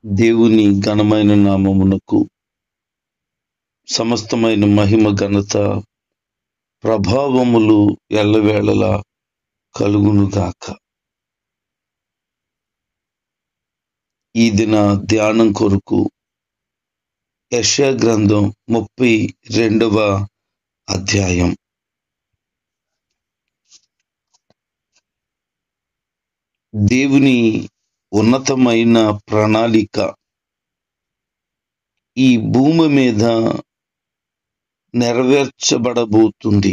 దేవుని ఘనమైన నామమునకు సమస్తమైన మహిమ ఘనత ప్రభావములు ఎల్లవేళలా కలుగునుగాక. ఈ దిన ధ్యానం కొరకు యెషయా గ్రంథం 32వ అధ్యాయం. దేవుని ఉన్నతమైన ప్రణాళిక ఈ భూమి మీద నెరవేర్చబడబోతుంది.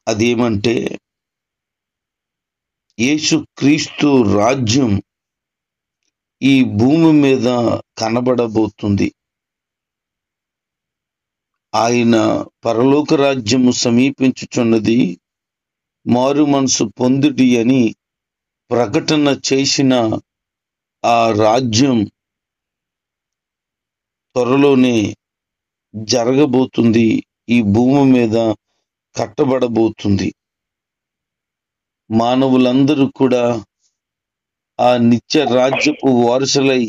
అదేమంటే యేసుక్రీస్తు రాజ్యం ఈ భూమి మీద కనబడబోతుంది. ఆయన పరలోక రాజ్యము సమీపించుచున్నది, మారు మనసు పొందుడి అని ప్రకటన చేసిన ఆ రాజ్యం త్వరలోనే జరగబోతుంది. ఈ భూమి మీద కట్టబడబోతుంది. మానవులందరూ కూడా ఆ నిత్య రాజ్యపు వారసులై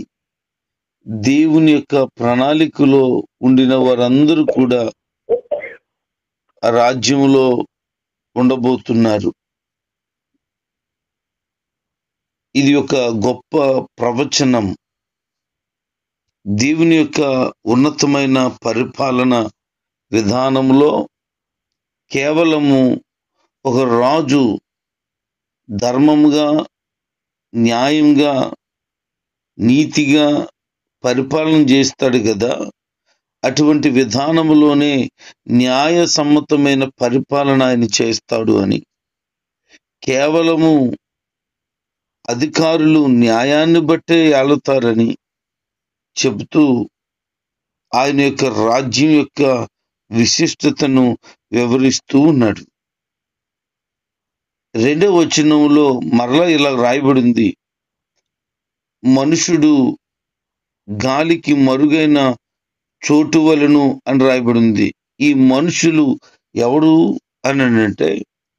దేవుని యొక్క ప్రణాళికలో ఉండిన వారందరూ కూడా ఆ రాజ్యంలో ఉండబోతున్నారు. ఇది ఒక గొప్ప ప్రవచనం. దేవుని యొక్క ఉన్నతమైన పరిపాలన విధానంలో కేవలము ఒక రాజు ధర్మముగా, న్యాయంగా, నీతిగా పరిపాలన చేస్తాడు కదా, అటువంటి విధానములోనే న్యాయ సమ్మతమైన పరిపాలన ఆయన చేస్తాడు అని, కేవలము అధికారులు న్యాయాన్ని బట్టే ఏలుతారని చెబుతూ ఆయన యొక్క రాజ్యం యొక్క విశిష్టతను వివరిస్తూ ఉన్నాడు. 2వ వచనంలో మరలా ఇలా రాయబడింది, మనుషుడు గాలికి మరుగైన చోటు వలెను అని రాయబడింది. ఈ మనుషులు ఎవరు అని అంటే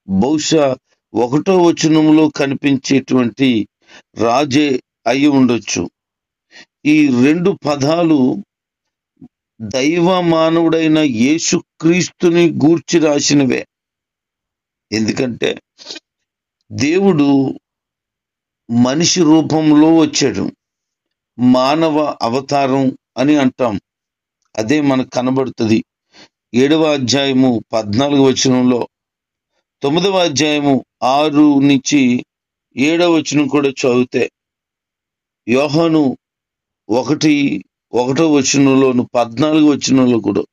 బహుశా 1వ వచనంలో కనిపించేటువంటి రాజే అయి ఉండొచ్చు. ఈ 2 పదాలు దైవ మానవుడైన యేసుక్రీస్తుని గూర్చి రాసినవే. ఎందుకంటే దేవుడు మనిషి రూపంలో వచ్చాడు. మానవ అవతారం అని అంటాం. అదే మనకు కనబడుతుంది 7వ అధ్యాయము 14వ వచనంలో, 9వ అధ్యాయము 6 నుంచి 7వ వచనం కూడా చదివితే, యోహాను 1వ వచనంలోను 14వ వచనంలో కూడా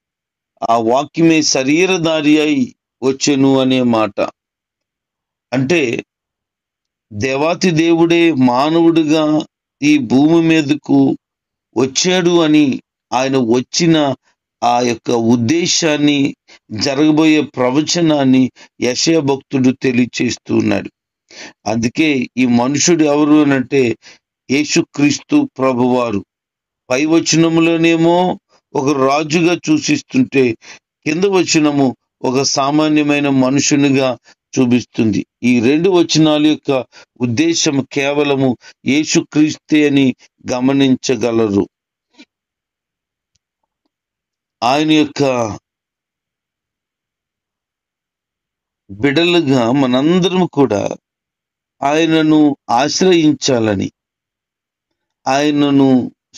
ఆ వాక్యమే శరీరధారి అయి వచ్చెను అనే మాట. అంటే దేవాతి దేవుడే మానవుడిగా ఈ భూమి మీదకు వచ్చాడు అని, ఆయన వచ్చిన ఆ యొక్క ఉద్దేశాన్ని, జరగబోయే ప్రవచనాన్ని యెషయా భక్తుడు తెలియచేస్తూ ఉన్నాడు. అందుకే ఈ మనుషుడు ఎవరు అనంటే యేసుక్రీస్తు ప్రభువారు. పై వచనములోనేమో ఒక రాజుగా సూచిస్తుంటే, కింద వచనము ఒక సామాన్యమైన మనుషునిగా చూపిస్తుంది. ఈ 2 వచనాల యొక్క ఉద్దేశం కేవలము యేసుక్రీస్తే అని గమనించగలరు. ఆయన యొక్క బిడలుగా మనందరం కూడా ఆయనను ఆశ్రయించాలని, ఆయనను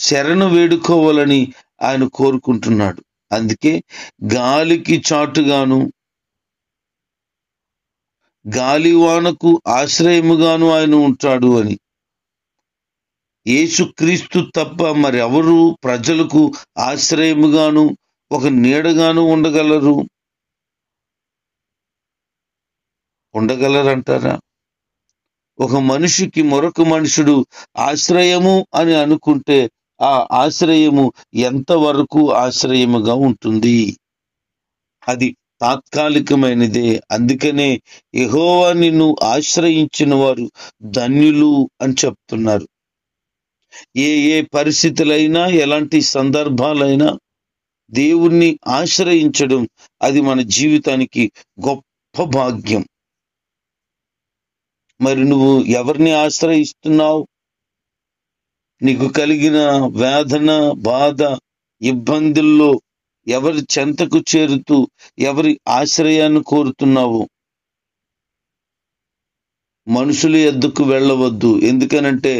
శరణు వేడుకోవాలని ఆయన కోరుకుంటున్నాడు. అందుకే గాలికి చాటుగాను, గాలివానకు ఆశ్రయముగాను ఆయన ఉంటాడు అని. యేసుక్రీస్తు తప్ప మరి ఎవరు ప్రజలకు ఆశ్రయముగాను ఒక నీడగాను ఉండగలరంటారా? ఒక మనిషికి మరొక మనుషుడు ఆశ్రయము అని అనుకుంటే ఆ ఆశ్రయము ఎంతవరకు ఆశ్రయముగా ఉంటుంది? అది తాత్కాలికమైనదే. అందుకనే యెహోవా నిన్ను ఆశ్రయించిన వారు ధన్యులు అని చెప్తున్నారు. ఏ పరిస్థితులైనా, ఎలాంటి సందర్భాలైనా దేవుణ్ణి ఆశ్రయించడం అది మన జీవితానికి గొప్ప భాగ్యం. మరి నువ్వు ఎవరిని ఆశ్రయిస్తున్నావు? నీకు కలిగిన వేదన, బాధ, ఇబ్బందుల్లో ఎవరి చెంతకు చేరుతూ ఎవరి ఆశ్రయాన్ని కోరుతున్నావు? మనుషుల యొద్దకు వెళ్ళవద్దు. ఎందుకనంటే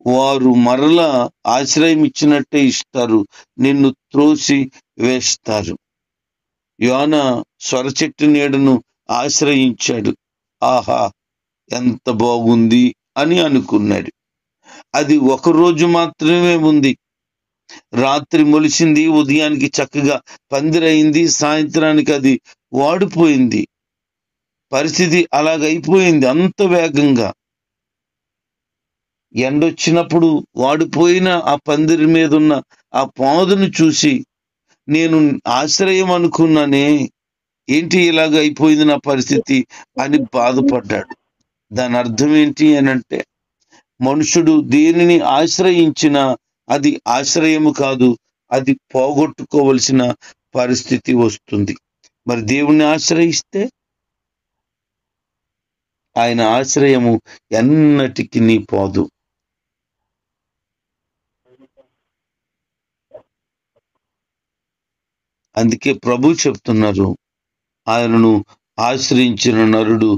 వారు మరలా ఆశ్రయం ఇచ్చినట్టే ఇస్తారు, నిన్ను త్రోసి వేస్తారు. యోన సొరచెట్టు నీడను ఆశ్రయించాడు. ఆహా, ఎంత బాగుంది అని అనుకున్నాడు. అది ఒక రోజు మాత్రమే ఉంది. రాత్రి మొలిసింది, ఉదయానికి చక్కగా పందిరైంది, సాయంత్రానికి అది వాడిపోయింది. పరిస్థితి అలాగైపోయింది. అంత వేగంగా ఎండొచ్చినప్పుడు వాడిపోయిన ఆ పందిరి మీద ఉన్న ఆ పాదును చూసి, నేను ఆశ్రయం అనుకున్నానే, ఏంటి ఇలాగ అయిపోయింది నా పరిస్థితి అని బాధపడ్డాడు. దాని అర్థం ఏంటి అనంటే, మనుషుడు దేనిని ఆశ్రయించినా అది ఆశ్రయము కాదు, అది పోగొట్టుకోవలసిన పరిస్థితి వస్తుంది. మరి దేవుణ్ణి ఆశ్రయిస్తే ఆయన ఆశ్రయము ఎన్నటికి నీ పోదు. అందుకే ప్రభు చెప్తున్నారు, ఆయనను ఆశ్రయించిన నరుడు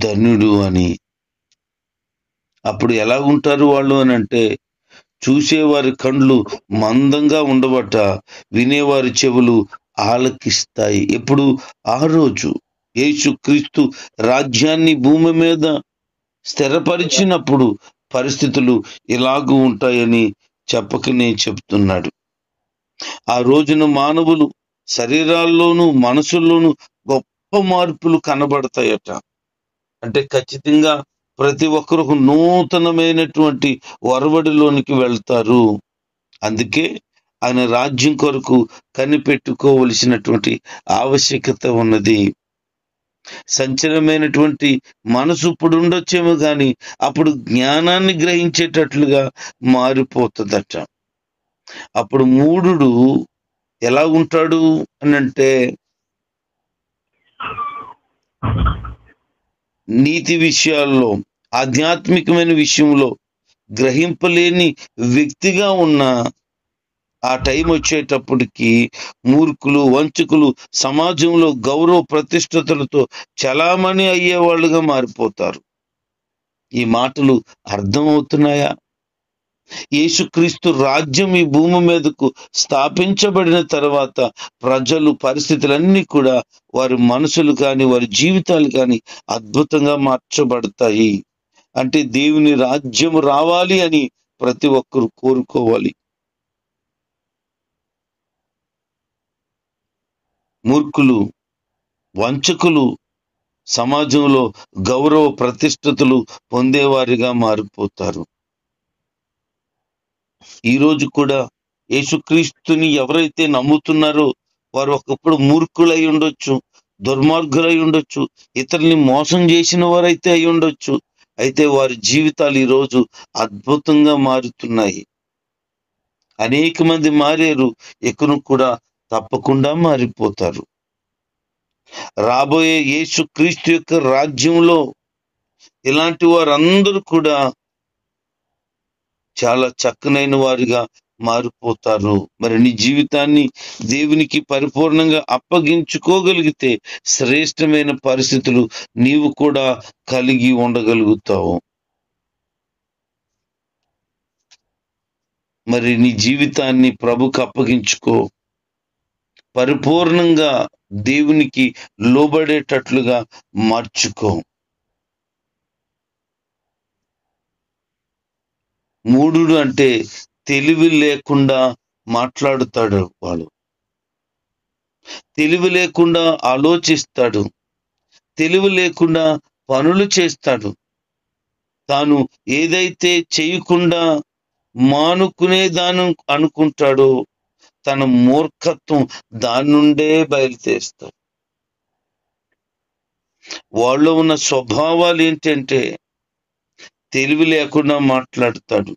ధన్యుడు అని. అప్పుడు ఎలా ఉంటారు వాళ్ళు అని అంటే, చూసేవారి కండ్లు మందంగా ఉండబట్ట, వినేవారి చెవులు ఆలకిస్తాయి. ఎప్పుడు? ఆ రోజు యేసుక్రీస్తు రాజ్యాన్ని భూమి మీద స్థిరపరిచినప్పుడు పరిస్థితులు ఇలాగూ ఉంటాయని చెప్పకనే చెప్తున్నాడు. ఆ రోజున మానవులు శరీరాల్లోనూ మనసుల్లోనూ గొప్ప మార్పులు కనబడతాయట. అంటే ఖచ్చితంగా ప్రతి ఒక్కరు నూతనమైనటువంటి ఒరవడిలోనికి వెళ్తారు. అందుకే ఆయన రాజ్యం కొరకు కనిపెట్టుకోవలసినటువంటి ఆవశ్యకత ఉన్నది. సంచలనమైనటువంటి మనసు ఇప్పుడు ఉండొచ్చేమో కానీ అప్పుడు జ్ఞానాన్ని గ్రహించేటట్లుగా మారిపోతుందట. అప్పుడు మూఢుడు ఎలా ఉంటాడు అనంటే, నీతి విషయాల్లో, ఆధ్యాత్మికమైన విషయంలో గ్రహింపలేని వ్యక్తిగా ఉన్న ఆ టైం వచ్చేటప్పటికి మూర్ఖులు, వంచకులు సమాజంలో గౌరవ ప్రతిష్టతలతో చలామణి అయ్యేవాళ్ళుగా మారిపోతారు. ఈ మాటలు అర్థమవుతున్నాయా? యేసుక్రీస్తు రాజ్యం ఈ భూమి మీదకు స్థాపించబడిన తర్వాత ప్రజలు, పరిస్థితులన్నీ కూడా వారి మనసులు కానీ వారి జీవితాలు కానీ అద్భుతంగా మార్చబడతాయి. అంటే దేవుని రాజ్యం రావాలి అని ప్రతి ఒక్కరు కోరుకోవాలి. మూర్ఖులు, వంచకులు సమాజంలో గౌరవ ప్రతిష్టతలు పొందేవారిగా మారిపోతారు. ఈరోజు కూడా యేసుక్రీస్తుని ఎవరైతే నమ్ముతున్నారో వారు ఒకప్పుడు మూర్ఖులై ఉండొచ్చు, దుర్మార్గులై ఉండొచ్చు, ఇతరుల్ని మోసం చేసిన వారైతే అయి ఉండొచ్చు. అయితే వారి జీవితాలు ఈరోజు అద్భుతంగా మారుతున్నాయి. అనేక మంది మారారు, ఇకను కూడా తప్పకుండా మారిపోతారు. రాబోయే యేసుక్రీస్తు యొక్క రాజ్యంలో ఇలాంటి వారందరూ కూడా చాలా చక్కనైన వారిగా మారిపోతారు. మరి నీ జీవితాన్ని దేవునికి పరిపూర్ణంగా అప్పగించుకోగలిగితే శ్రేష్టమైన పరిస్థితులు నీవు కూడా కలిగి ఉండగలుగుతావు. మరి నీ జీవితాన్ని ప్రభుకు అప్పగించుకో, పరిపూర్ణంగా దేవునికి లోబడేటట్లుగా మార్చుకో. మూఢుడు అంటే తెలివి లేకుండా మాట్లాడుతాడు. వాడు తెలివి లేకుండా ఆలోచిస్తాడు, తెలివి లేకుండా పనులు చేస్తాడు. తాను ఏదైతే చేయకుండా మానుకునేదాను అనుకుంటాడో తన మూర్ఖత్వం దాని నుండే బయలుదేస్తాడు. వాళ్ళలో ఉన్న స్వభావాలు ఏంటంటే తెలివి లేకుండా మాట్లాడతాడు,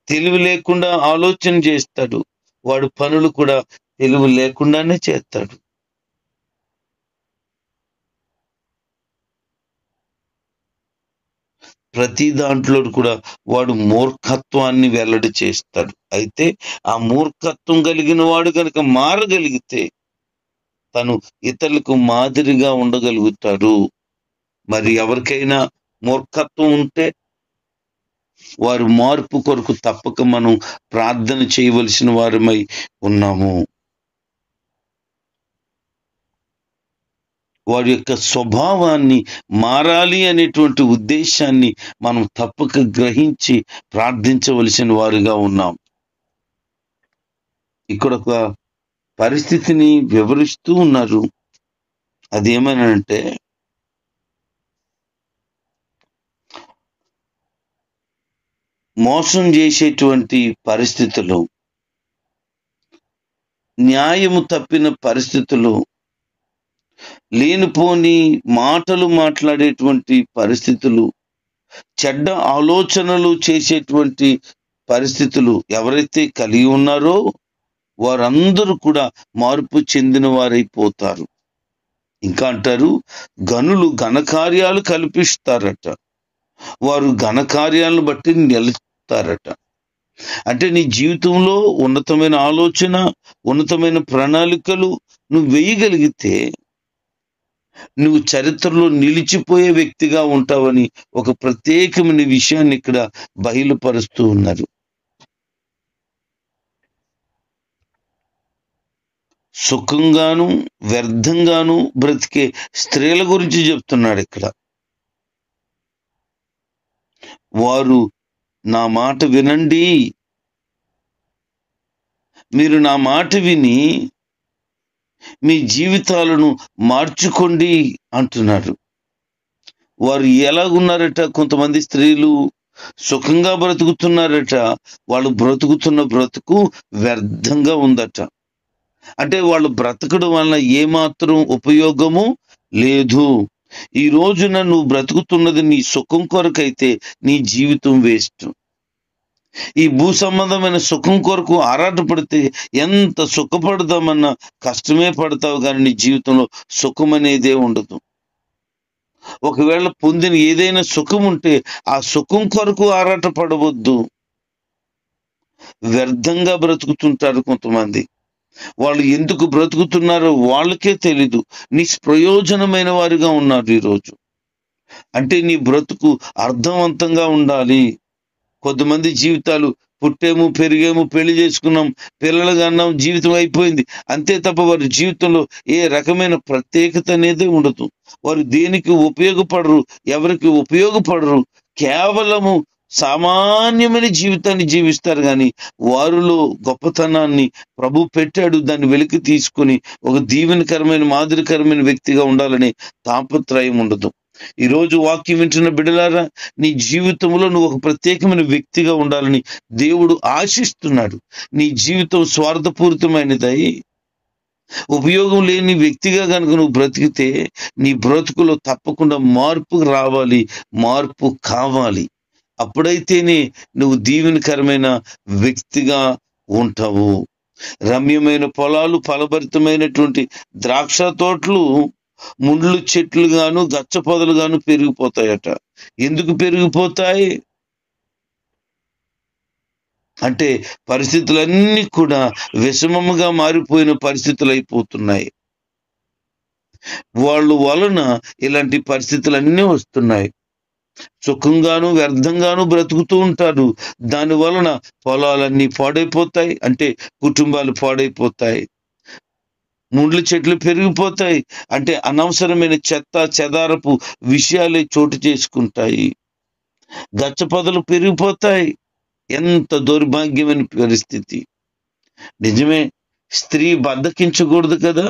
తెలివి లేకుండా ఆలోచన చేస్తాడు, వాడు పనులు కూడా తెలివి లేకుండానే చేస్తాడు. ప్రతి దాంట్లో కూడా వాడు మూర్ఖత్వాన్ని వెల్లడి చేస్తాడు. అయితే ఆ మూర్ఖత్వం కలిగిన వాడు కనుక మారగలిగితే తను ఇతరులకు మాదిరిగా ఉండగలుగుతాడు. మరి ఎవరికైనా మూర్ఖత్వం ఉంటే వారు మార్పు కొరకు తప్పక మనం ప్రార్థన చేయవలసిన వారమై ఉన్నాము. వారి యొక్క స్వభావాన్ని మారాలి అనేటువంటి ఉద్దేశాన్ని మనం తప్పక గ్రహించి ప్రార్థించవలసిన వారుగా ఉన్నాం. ఇక్కడ ఒక పరిస్థితిని వివరిస్తూ ఉన్నారు. అదేమనంటే, మోసం చేసేటువంటి పరిస్థితులు, న్యాయము తప్పిన పరిస్థితులు, లేనిపోని మాటలు మాట్లాడేటువంటి పరిస్థితులు, చెడ్డ ఆలోచనలు చేసేటువంటి పరిస్థితులు ఎవరైతే కలిగి ఉన్నారో వారందరూ కూడా మార్పు చెందిన వారైపోతారు. ఇంకా అంటారు, గనులు ఘనకార్యాలు కల్పిస్తారట, వారు ఘనకార్యాలను బట్టి నిలుస్తారట. అంటే నీ జీవితంలో ఉన్నతమైన ఆలోచన, ఉన్నతమైన ప్రణాళికలు నువ్వు వేయగలిగితే నువ్వు చరిత్రలో నిలిచిపోయే వ్యక్తిగా ఉంటావని ఒక ప్రత్యేకమైన విషయాన్ని ఇక్కడ బయలుపరుస్తూ ఉన్నారు. సుఖంగాను వ్యర్థంగాను బ్రతికే స్త్రీల గురించి చెప్తున్నాడు ఇక్కడ. వారు నా మాట వినండి, మీరు నా మాట విని మీ జీవితాలను మార్చుకోండి అంటున్నారు. వారు ఎలాగున్నారట? కొంతమంది స్త్రీలు సుఖంగా బ్రతుకుతున్నారట, వాళ్ళు బ్రతుకుతున్న బ్రతుకు వ్యర్థంగా ఉందట. అంటే వాళ్ళు బ్రతకడం వలన ఏమాత్రం ఉపయోగము లేదు. ఈ రోజున నువ్వు బ్రతుకుతున్నది నీ సుఖం కొరకైతే నీ జీవితం వేస్ట్. ఈ భూ సంబంధమైన సుఖం కొరకు ఆరాటపడితే ఎంత సుఖపడదామన్నా కష్టమే పడతావు, కానీ నీ జీవితంలో సుఖం అనేదే ఉండదు. ఒకవేళ పొందిన ఏదైనా సుఖం ఉంటే ఆ సుఖం కొరకు ఆరాటపడవద్దు. వ్యర్థంగా బ్రతుకుతుంటారు కొంతమంది. వాళ్ళు ఎందుకు బ్రతుకుతున్నారో వాళ్ళకే తెలీదు. నిష్ప్రయోజనమైన వారిగా ఉన్నారు ఈరోజు. అంటే నీ బ్రతుకు అర్థవంతంగా ఉండాలి. కొంతమంది జీవితాలు పుట్టాము, పెరిగాము, పెళ్లి చేసుకున్నాం, పిల్లలుగా అన్నాం, జీవితం అయిపోయింది అంతే తప్ప వారి జీవితంలో ఏ రకమైన ప్రత్యేకత అనేది ఉండదు. వారు దేనికి ఉపయోగపడరు, ఎవరికి ఉపయోగపడరు. కేవలము సామాన్యమైన జీవితాన్ని జీవిస్తారు, కానీ వారిలో గొప్పతనాన్ని ప్రభు పెట్టాడు. దాన్ని వెలికి తీసుకొని ఒక దీవెనకరమైన మాదిరికరమైన వ్యక్తిగా ఉండాలనే తాపత్రయం ఉండదు. ఈరోజు వాక్యం వింటున్న బిడ్డలారా, నీ జీవితంలో నువ్వు ఒక ప్రత్యేకమైన వ్యక్తిగా ఉండాలని దేవుడు ఆశిస్తున్నాడు. నీ జీవితం స్వార్థపూరితమైనదై ఉపయోగం లేని వ్యక్తిగా కనుక నువ్వు బ్రతికితే నీ బ్రతుకులో తప్పకుండా మార్పు రావాలి, మార్పు కావాలి. అప్పుడైతేనే నువ్వు దీవెనకరమైన వ్యక్తిగా ఉంటావు. రమ్యమైన పొలాలు, ఫలభరితమైనటువంటి ద్రాక్ష తోటలు ముండ్లు చెట్లుగాను గచ్చ పొదలుగాను పెరిగిపోతాయట. ఎందుకు పెరిగిపోతాయి అంటే పరిస్థితులన్నీ కూడా విషమముగా మారిపోయిన పరిస్థితులు అయిపోతున్నాయి. వాళ్ళ వలన ఇలాంటి పరిస్థితులన్నీ వస్తున్నాయి. సుఖంగాను వ్యర్థంగాను బ్రతుకుతూ ఉంటారు. దాని వలన పొలాలన్నీ పాడైపోతాయి, అంటే కుటుంబాలు పాడైపోతాయి. ముండ్ల చెట్లు పెరిగిపోతాయి, అంటే అనవసరమైన చెత్త చెదారపు విషయాలే చోటు చేసుకుంటాయి. గచ్చ పొదలు పెరిగిపోతాయి. ఎంత దౌర్భాగ్యమైన పరిస్థితి. నిజమే, స్త్రీ బద్దకించకూడదు కదా.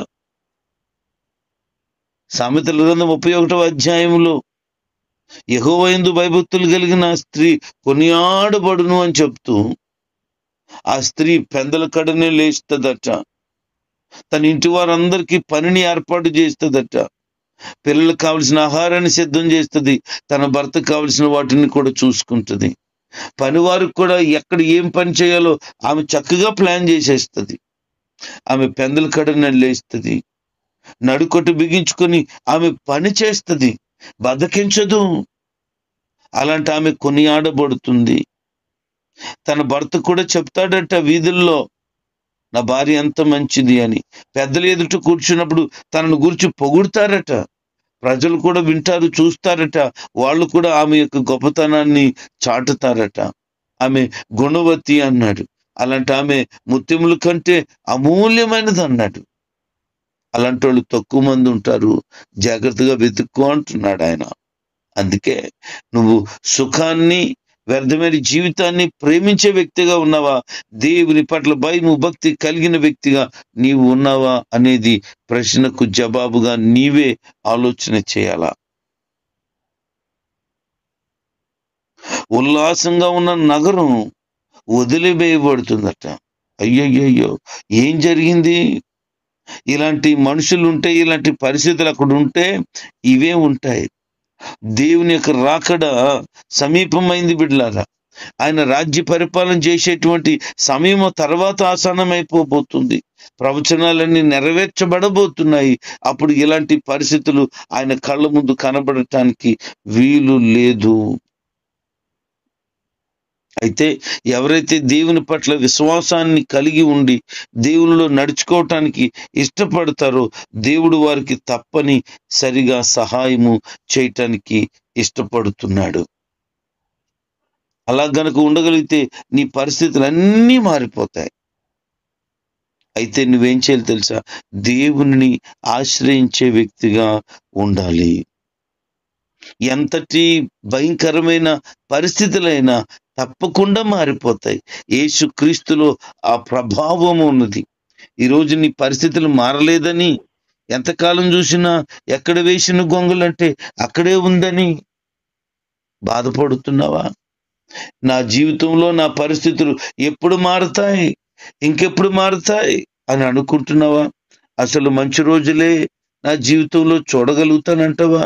సామెతల గ్రంథం 31వ అధ్యాయంలో యెహోవా యందు భయభక్తులు కలిగిన స్త్రీ కొనియాడబడును అని చెప్తూ ఆ స్త్రీ పెందల కడనే లేస్తదట. తన ఇంటి వారందరికీ పనిని ఏర్పాటు చేస్తుందట. పిల్లలకు కావలసిన ఆహారాన్ని సిద్ధం చేస్తుంది. తన భర్తకు కావలసిన వాటిని కూడా చూసుకుంటుంది. పనివారికి కూడా ఎక్కడ ఏం పని చేయాలో ఆమె చక్కగా ప్లాన్ చేసేస్తుంది. ఆమె పెందల కడనే లేస్తుంది. నడుకొట్టు బిగించుకొని ఆమె పని చేస్తుంది, బద్దకించదు. అలాంటి ఆమె కొనియాడబడుతుంది. తన భర్త కూడా చెప్తాడట వీధుల్లో, నా భార్య ఎంత మంచిది అని. పెద్దలు ఎదుట కూర్చున్నప్పుడు తనను గురించి పొగుడుతారట. ప్రజలు కూడా వింటారు, చూస్తారట. వాళ్ళు కూడా ఆమె యొక్క గొప్పతనాన్ని చాటుతారట. ఆమె గుణవతి అన్నాడు. అలాంటి ఆమె ముత్యముల కంటే అమూల్యమైనది అన్నాడు. అలాంటి వాళ్ళు తక్కువ మంది ఉంటారు, జాగ్రత్తగా వెతుక్కో అంటున్నాడు ఆయన. అందుకే నువ్వు సుఖాన్ని, వ్యర్థమైన జీవితాన్ని ప్రేమించే వ్యక్తిగా ఉన్నావా, దేవుని పట్ల భయం భక్తి కలిగిన వ్యక్తిగా నీవు ఉన్నావా అనేది ప్రశ్నకు జవాబుగా నీవే ఆలోచన చేయాలా. ఉల్లాసంగా ఉన్న నగరం వదిలివేయబడుతుందట. అయ్యయ్యో, ఏం జరిగింది? ఇలాంటి మనుషులు ఉంటే, ఇలాంటి పరిస్థితులు అక్కడ ఉంటే ఇవే ఉంటాయి. దేవుని యొక్క రాకడ సమీపమైంది బిడ్డలారా. ఆయన రాజ్య పరిపాలన చేసేటువంటి సమయం తర్వాత ఆసన్నమైపోబోతుంది. ప్రవచనాలన్నీ నెరవేర్చబడబోతున్నాయి. అప్పుడు ఇలాంటి పరిస్థితులు ఆయన కళ్ళ ముందు కనబడటానికి వీలు లేదు. అయితే ఎవరైతే దేవుని పట్ల విశ్వాసాన్ని కలిగి ఉండి దేవునిలో నడుచుకోవటానికి ఇష్టపడతారో దేవుడు వారికి తప్పని సరిగా సహాయము చేయటానికి ఇష్టపడుతున్నాడు. అలా గనక ఉండగలిగితే నీ పరిస్థితులు అన్నీ మారిపోతాయి. అయితే నువ్వేం చేయాలి తెలుసా? దేవుని ఆశ్రయించే వ్యక్తిగా ఉండాలి. ఎంతటి భయంకరమైన పరిస్థితులైనా తప్పకుండా మారిపోతాయి. యేసుక్రీస్తులో ఆ ప్రభావం ఉన్నది. ఈరోజు నీ పరిస్థితులు మారలేదని, ఎంతకాలం చూసినా ఎక్కడ వేసిన గొంగలంటే అక్కడే ఉందని బాధపడుతున్నావా? నా జీవితంలో నా పరిస్థితులు ఎప్పుడు మారుతాయి, ఇంకెప్పుడు మారుతాయి అని అనుకుంటున్నావా? అసలు మంచి రోజులే నా జీవితంలో చూడగలుగుతానంటావా?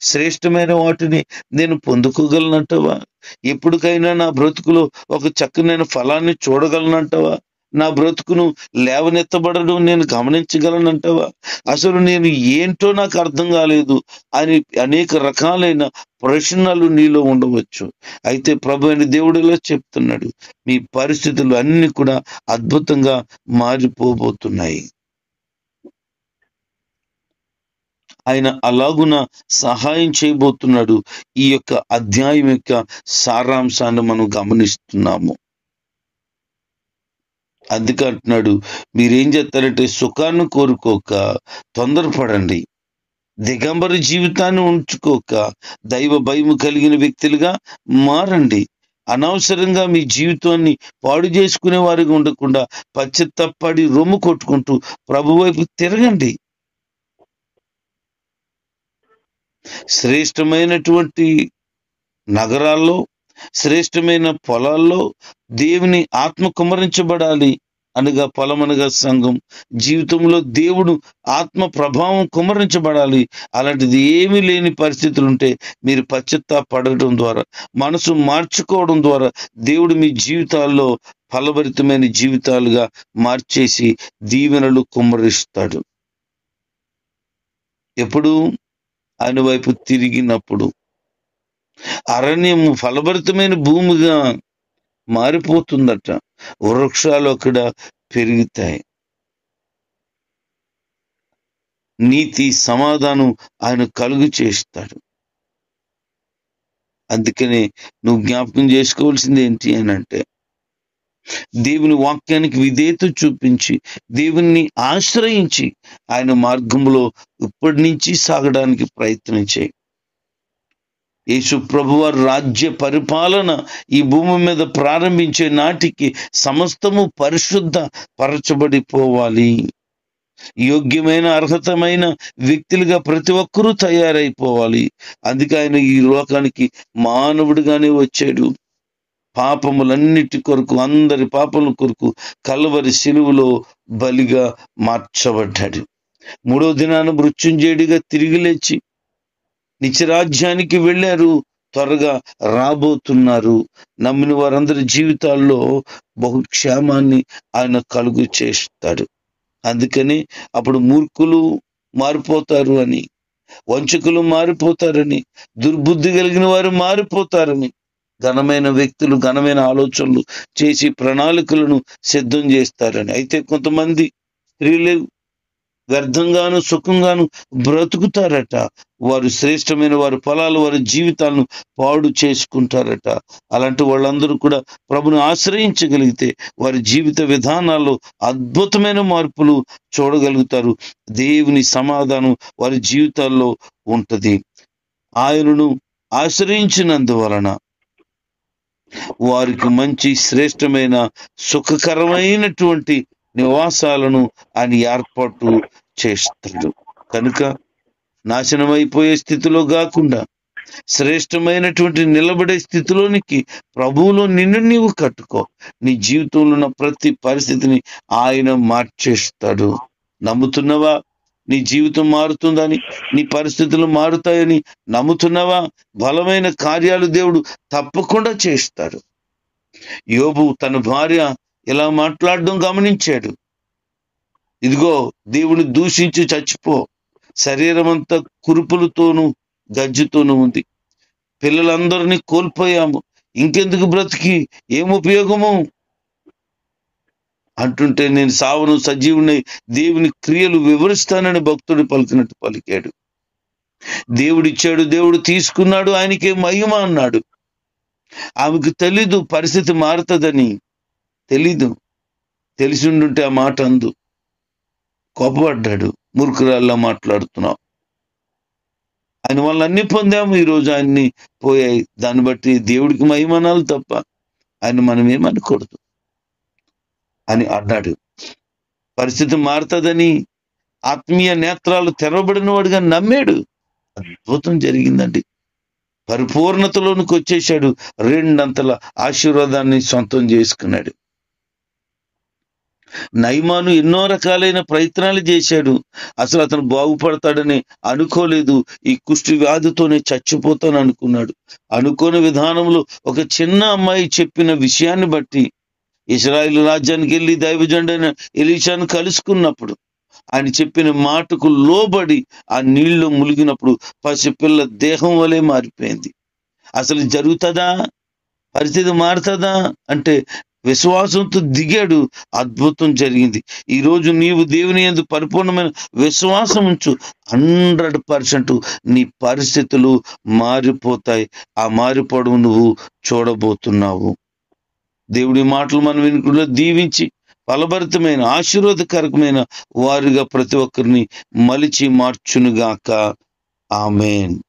శ్రేష్టమైన వాటిని నేను పొందుకోగలనంటావా? ఎప్పటికైనా నా బ్రతుకులో ఒక చక్కనైన ఫలాన్ని చూడగలనంటావా? నా బ్రతుకును లేవనెత్తబడడం నేను గమనించగలనంటావా? అసలు నేను ఏంటో నాకు అర్థం కాలేదు అని అనేక రకాలైన ప్రశ్నలు నీలో ఉండవచ్చు. అయితే ప్రభు అయిన దేవుడు ఇలా చెప్తున్నాడు, మీ పరిస్థితులు అన్ని కూడా అద్భుతంగా మారిపోబోతున్నాయి. ఆయన అలాగున సహాయం చేయబోతున్నాడు. ఈ యొక్క అధ్యాయం యొక్క సారాంశాన్ని మనం గమనిస్తున్నాము. అందుకే అంటున్నాడు, మీరేం చేస్తారంటే సుఖాన్ని కోరుకోక తొందరపడండి, దిగంబర జీవితాన్ని ఉంచుకోక దైవ భయము కలిగిన వ్యక్తులుగా మారండి. అనవసరంగా మీ జీవితాన్ని పాడు చేసుకునే వారిగా ఉండకుండా పశ్చాత్తాపడి రొమ్ము కొట్టుకుంటూ ప్రభు వైపు తిరగండి. శ్రేష్టమైనటువంటి నగరాల్లో, శ్రేష్టమైన పొలాల్లో దేవుని ఆత్మ కుమ్మరించబడాలి. అనగా పొలమనగా సంఘం జీవితంలో దేవుడు ఆత్మ ప్రభావం కుమ్మరించబడాలి. అలాంటిది ఏమీ లేని పరిస్థితులు ఉంటే మీరు పశ్చాత్తాపడటం ద్వారా, మనసు మార్చుకోవడం ద్వారా దేవుడు మీ జీవితాల్లో ఫలభరితమైన జీవితాలుగా మార్చేసి దీవెనలు కుమ్మరిస్తాడు. ఎప్పుడు? ఆయన వైపు తిరిగినప్పుడు. అరణ్యము ఫలభరితమైన భూమిగా మారిపోతుందట. వృక్షాలు అక్కడ పెరుగుతాయి. నీతి సమాధానం ఆయన కలుగు చేస్తాడు. అందుకనే నువ్వు జ్ఞాపకం చేసుకోవాల్సింది ఏంటి అని అంటే, దేవుని వాక్యానికి విధేయత చూపించి దేవుణ్ణి ఆశ్రయించి ఆయన మార్గంలో ఇప్పటి నుంచి సాగడానికి ప్రయత్నించే. యేసు ప్రభువారు రాజ్య పరిపాలన ఈ భూమి మీద ప్రారంభించే నాటికి సమస్తము పరిశుద్ధ పరచబడిపోవాలి. యోగ్యమైన అర్హతమైన వ్యక్తులుగా ప్రతి ఒక్కరూ తయారైపోవాలి. అందుకే ఆయన ఈ లోకానికి మానవుడిగానే వచ్చాడు. పాపములన్నిటి కొరకు, అందరి పాపముల కొరకు కల్వరి శిలువలో బలిగా మార్చబడ్డాడు. 3వ దినాన మృత్యుంజయుడిగా తిరిగి లేచి నిత్యరాజ్యానికి వెళ్ళారు. త్వరగా రాబోతున్నారు. నమ్మిన వారందరి జీవితాల్లో బహుక్షేమాన్ని ఆయన కలుగు చేస్తాడు. అందుకని అప్పుడు మూర్ఖులు మారిపోతారు అని, వంచకులు మారిపోతారని, దుర్బుద్ధి కలిగిన వారు మారిపోతారని, ఘనమైన వ్యక్తులు ఘనమైన ఆలోచనలు చేసి ప్రణాళికలను సిద్ధం చేస్తారని. అయితే కొంతమంది స్త్రీలు వ్యర్థంగాను సుఖంగాను బ్రతుకుతారట. వారు శ్రేష్టమైన వారి ఫలాలు వారి జీవితాలను పాడు చేసుకుంటారట. అలాంటి వాళ్ళందరూ కూడా ప్రభుని ఆశ్రయించగలిగితే వారి జీవిత విధానాల్లో అద్భుతమైన మార్పులు చూడగలుగుతారు. దేవుని సమాధానం వారి జీవితాల్లో ఉంటది. ఆయనను ఆశ్రయించినందువలన వారికి మంచి శ్రేష్టమైన సుఖకరమైనటువంటి నివాసాలను ఆయన ఏర్పాటు చేస్తాడు. కనుక నాశనమైపోయే స్థితిలో కాకుండా శ్రేష్టమైనటువంటి నిలబడే స్థితిలోనికి ప్రభువులో నిన్ను నీవు కట్టుకో. నీ జీవితంలో ఉన్న ప్రతి పరిస్థితిని ఆయన మార్చేస్తాడు. నమ్ముతున్నవా? నీ జీవితం మారుతుందని, నీ పరిస్థితులు మారుతాయని నమ్ముతున్నవా? బలమైన కార్యాలు దేవుడు తప్పకుండా చేస్తాడు. యోబు తన భార్య ఇలా మాట్లాడడం గమనించాడు. ఇదిగో, దేవుని దూషించి చచ్చిపో, శరీరం అంతా కురుపులతోనూ గజ్జుతోనూ ఉంది, పిల్లలందరినీ కోల్పోయాము, ఇంకెందుకు బ్రతికి, ఏం ఉపయోగము అంటుంటే, నేను సావును సజీవునై దేవుని క్రియలు వివరిస్తానని భక్తుడు పలికినట్టు పలికాడు. దేవుడిచ్చాడు, దేవుడు తీసుకున్నాడు, ఆయనకే మహిమ అన్నాడు. ఆమెకు తెలీదు పరిస్థితి మారుతుందని, తెలీదు. తెలిసి ఉండుంటే ఆ మాట అందు. కోపపడ్డాడు. మూర్ఖురాల్లా మాట్లాడుతున్నావు, ఆయన వల్ల అన్ని పొందాము, ఈరోజు ఆయన్ని పోయాయి, దాన్ని బట్టి దేవుడికి మహిమనాలు తప్ప ఆయన మనం ఏమనకూడదు అని అన్నాడు. పరిస్థితి మారుతుందని ఆత్మీయ నేత్రాలు తెరవబడిన వాడుగా నమ్మాడు. అద్భుతం జరిగిందండి. పరిపూర్ణతలోనికి వచ్చేశాడు. రెండంతల ఆశీర్వాదాన్ని సొంతం చేసుకున్నాడు. నయమాను ఎన్నో రకాలైన ప్రయత్నాలు చేశాడు. అసలు అతను బాగుపడతాడని అనుకోలేదు. ఈ కుష్టి వ్యాధితోనే చచ్చిపోతాను అనుకున్నాడు. అనుకోని విధానంలో ఒక చిన్న అమ్మాయి చెప్పిన విషయాన్ని బట్టి ఇశ్రాయేలు రాజ్యానికి వెళ్ళి దైవజనుడైన ఎలీషాను కలుసుకున్నప్పుడు ఆయన చెప్పిన మాటకు లోబడి ఆ నీళ్లు ములిగినప్పుడు పసిపిల్ల దేహం వలె మారిపోయింది. అసలు జరుగుతుందా, పరిస్థితి మారుతుందా అంటే విశ్వాసంతో దిగాడు. అద్భుతం జరిగింది. ఈరోజు నీవు దేవుని యందు పరిపూర్ణమైన విశ్వాసం ఉంచు. 100% నీ పరిస్థితులు మారిపోతాయి. ఆ మారిపోవడం నువ్వు చూడబోతున్నావు. దేవుడి మాటలు మనం వినుకుల్లో దీవించి ఫలభరితమైన ఆశీర్వాదకరమైన వారిగా ప్రతి ఒక్కరిని మలిచి మార్చునుగాక. ఆమేన్.